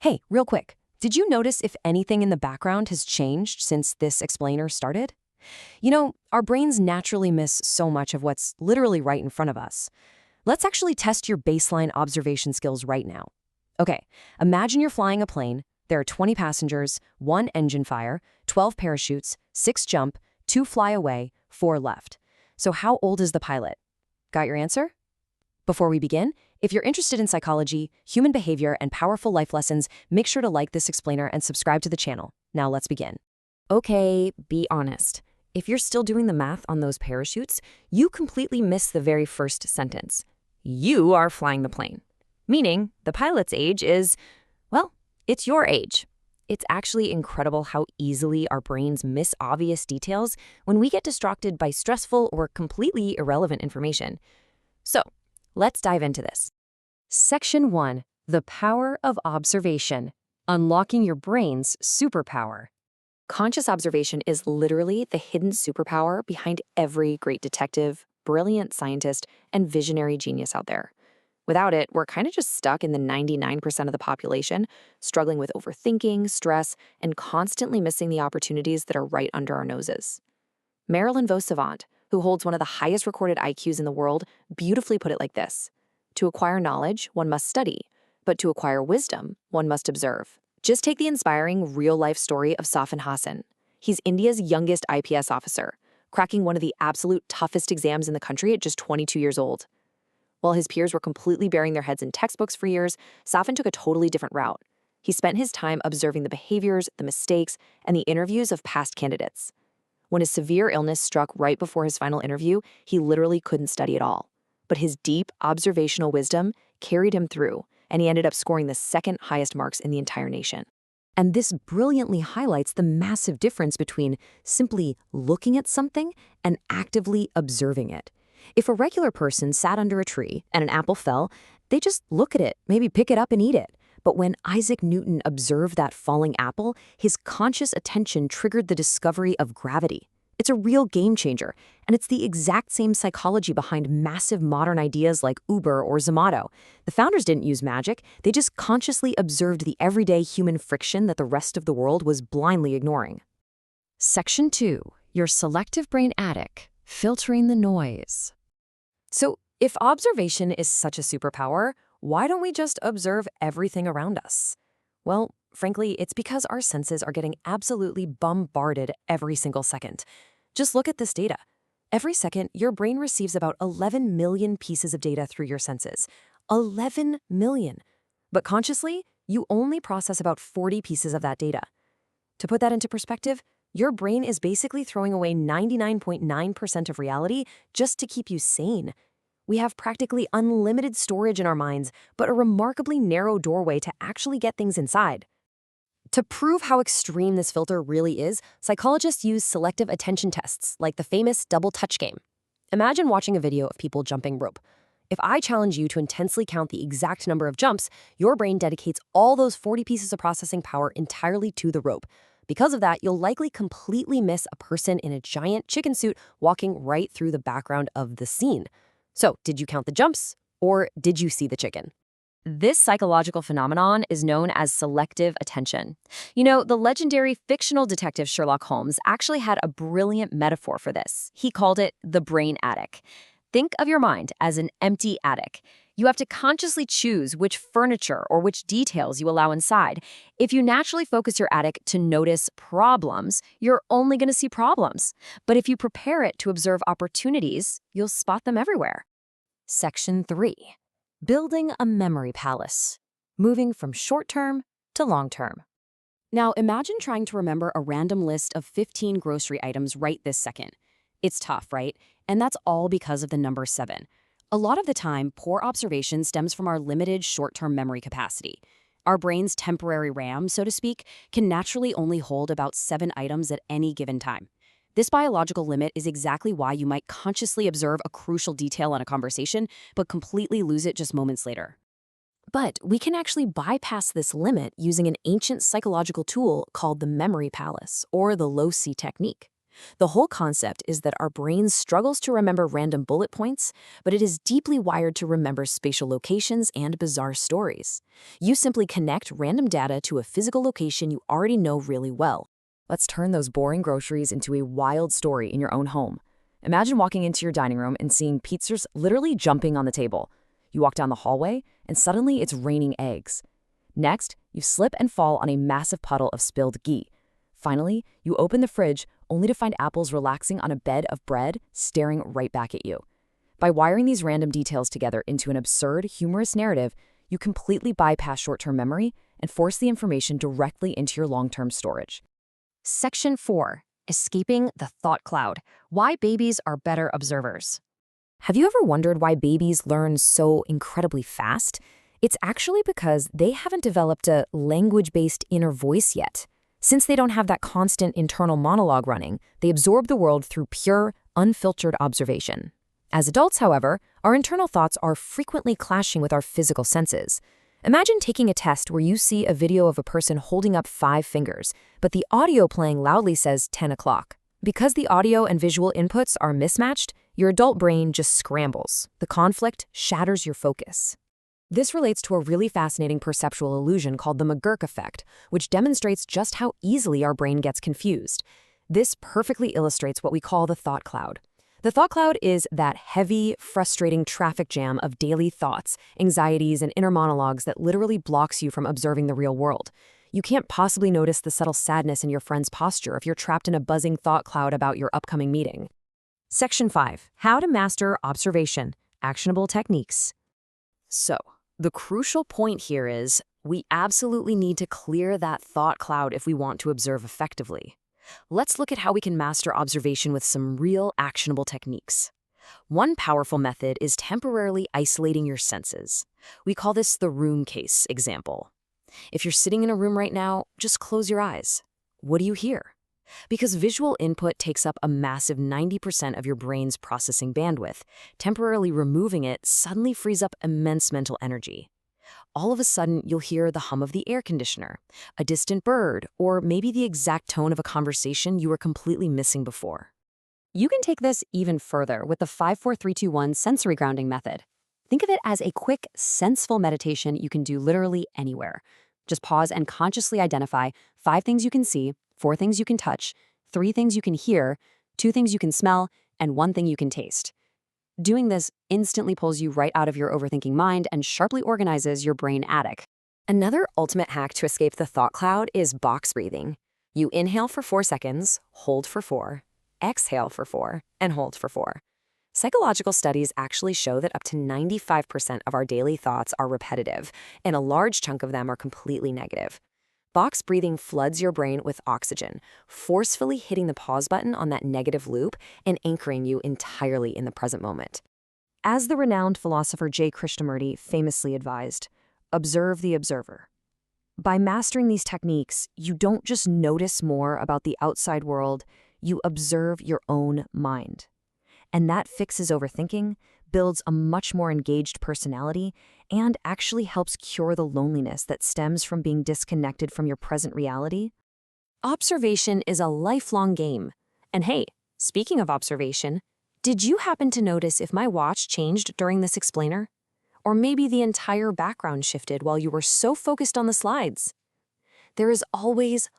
Hey, real quick, did you notice if anything in the background has changed since this explainer started? Our brains naturally miss so much of what's literally right in front of us. Let's actually test your baseline observation skills right now. Okay, imagine you're flying a plane. There are 20 passengers, 1 engine fire, 12 parachutes, 6 jump, 2 fly away, 4 left. So how old is the pilot? Got your answer? Before we begin, if you're interested in psychology, human behavior, and powerful life lessons, make sure to like this explainer and subscribe to the channel. Now let's begin. Okay, be honest. If you're still doing the math on those parachutes, you completely missed the very first sentence. You are flying the plane. Meaning, the pilot's age is, well, it's your age. It's actually incredible how easily our brains miss obvious details when we get distracted by stressful or completely irrelevant information. So, let's dive into this. Section 1. The Power of Observation. Unlocking your brain's superpower. Conscious observation is literally the hidden superpower behind every great detective, brilliant scientist, and visionary genius out there. Without it, we're kind of just stuck in the 99% of the population, struggling with overthinking, stress, and constantly missing the opportunities that are right under our noses. Marilyn Vos Savant, who holds one of the highest recorded IQs in the world, beautifully put it like this: to acquire knowledge, one must study, but to acquire wisdom, one must observe. Just take the inspiring real-life story of Safin Hassan. He's India's youngest IPS officer, cracking one of the absolute toughest exams in the country at just 22 years old. While his peers were completely burying their heads in textbooks for years, Safin took a totally different route. He spent his time observing the behaviors, the mistakes, and the interviews of past candidates. When his severe illness struck right before his final interview, he literally couldn't study at all. But his deep observational wisdom carried him through, and he ended up scoring the second highest marks in the entire nation. And this brilliantly highlights the massive difference between simply looking at something and actively observing it. If a regular person sat under a tree and an apple fell, they just look at it, maybe pick it up and eat it. But when Isaac Newton observed that falling apple, his conscious attention triggered the discovery of gravity. It's a real game changer, and it's the exact same psychology behind massive modern ideas like Uber or Zomato. The founders didn't use magic, they just consciously observed the everyday human friction that the rest of the world was blindly ignoring. Section 2. Your selective brain attic, filtering the noise. So, if observation is such a superpower, why don't we just observe everything around us? Well, frankly, it's because our senses are getting absolutely bombarded every single second. Just look at this data. Every second, your brain receives about 11 million pieces of data through your senses. 11 million. But consciously, you only process about 40 pieces of that data. To put that into perspective, your brain is basically throwing away 99.9% of reality just to keep you sane. We have practically unlimited storage in our minds, but a remarkably narrow doorway to actually get things inside. To prove how extreme this filter really is, psychologists use selective attention tests, like the famous double touch game. Imagine watching a video of people jumping rope. If I challenge you to intensely count the exact number of jumps, your brain dedicates all those 40 pieces of processing power entirely to the rope. Because of that, you'll likely completely miss a person in a giant chicken suit walking right through the background of the scene. So, did you count the jumps, or did you see the chicken? This psychological phenomenon is known as selective attention. The legendary fictional detective Sherlock Holmes actually had a brilliant metaphor for this. He called it the brain attic. Think of your mind as an empty attic. You have to consciously choose which furniture or which details you allow inside. If you naturally focus your attic to notice problems, you're only going to see problems. But if you prepare it to observe opportunities, you'll spot them everywhere. Section 3. Building a memory palace. Moving from short-term to long-term. Now, imagine trying to remember a random list of 15 grocery items right this second. It's tough, right? And that's all because of the number 7. A lot of the time, poor observation stems from our limited short-term memory capacity. Our brain's temporary RAM, so to speak, can naturally only hold about 7 items at any given time. This biological limit is exactly why you might consciously observe a crucial detail in a conversation, but completely lose it just moments later. But we can actually bypass this limit using an ancient psychological tool called the memory palace, or the Loci technique. The whole concept is that our brain struggles to remember random bullet points, but it is deeply wired to remember spatial locations and bizarre stories. You simply connect random data to a physical location you already know really well. Let's turn those boring groceries into a wild story in your own home. Imagine walking into your dining room and seeing pizzas literally jumping on the table. You walk down the hallway, and suddenly it's raining eggs. Next, you slip and fall on a massive puddle of spilled ghee. Finally, you open the fridge only to find apples relaxing on a bed of bread, staring right back at you. By wiring these random details together into an absurd, humorous narrative, you completely bypass short-term memory and force the information directly into your long-term storage. Section 4. Escaping the thought cloud. Why babies are better observers. Have you ever wondered why babies learn so incredibly fast? It's actually because they haven't developed a language-based inner voice yet. Since they don't have that constant internal monologue running, they absorb the world through pure, unfiltered observation. As adults, however, our internal thoughts are frequently clashing with our physical senses. Imagine taking a test where you see a video of a person holding up 5 fingers, but the audio playing loudly says 10 o'clock. Because the audio and visual inputs are mismatched, your adult brain just scrambles. The conflict shatters your focus. This relates to a really fascinating perceptual illusion called the McGurk effect, which demonstrates just how easily our brain gets confused. This perfectly illustrates what we call the thought cloud. The thought cloud is that heavy, frustrating traffic jam of daily thoughts, anxieties, and inner monologues that literally blocks you from observing the real world. You can't possibly notice the subtle sadness in your friend's posture if you're trapped in a buzzing thought cloud about your upcoming meeting. Section 5. How to master observation. Actionable techniques. So, the crucial point here is we absolutely need to clear that thought cloud if we want to observe effectively. Let's look at how we can master observation with some real actionable techniques. One powerful method is temporarily isolating your senses. We call this the room case example. If you're sitting in a room right now, just close your eyes. What do you hear? Because visual input takes up a massive 90% of your brain's processing bandwidth, temporarily removing it suddenly frees up immense mental energy. All of a sudden, you'll hear the hum of the air conditioner, a distant bird, or maybe the exact tone of a conversation you were completely missing before. You can take this even further with the 5-4-3-2-1 sensory grounding method. Think of it as a quick, senseful meditation you can do literally anywhere. Just pause and consciously identify 5 things you can see, 4 things you can touch, 3 things you can hear, 2 things you can smell, and 1 thing you can taste. Doing this instantly pulls you right out of your overthinking mind and sharply organizes your brain attic. Another ultimate hack to escape the thought cloud is box breathing. You inhale for 4 seconds, hold for 4, exhale for 4, and hold for 4. Psychological studies actually show that up to 95% of our daily thoughts are repetitive, and a large chunk of them are completely negative. Box breathing floods your brain with oxygen, forcefully hitting the pause button on that negative loop and anchoring you entirely in the present moment. As the renowned philosopher J. Krishnamurti famously advised, observe the observer. By mastering these techniques, you don't just notice more about the outside world, you observe your own mind. And that fixes overthinking, builds a much more engaged personality, and actually helps cure the loneliness that stems from being disconnected from your present reality. Observation is a lifelong game. And hey, speaking of observation, did you happen to notice if my watch changed during this explainer? Or maybe the entire background shifted while you were so focused on the slides? There is always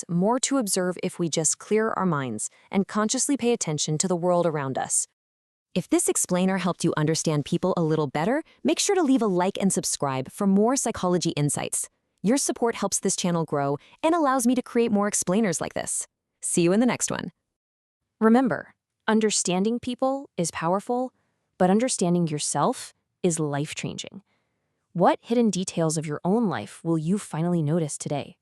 more to observe if we just clear our minds and consciously pay attention to the world around us. If this explainer helped you understand people a little better, make sure to leave a like and subscribe for more psychology insights. Your support helps this channel grow and allows me to create more explainers like this. See you in the next one. Remember, understanding people is powerful, but understanding yourself is life-changing. What hidden details of your own life will you finally notice today?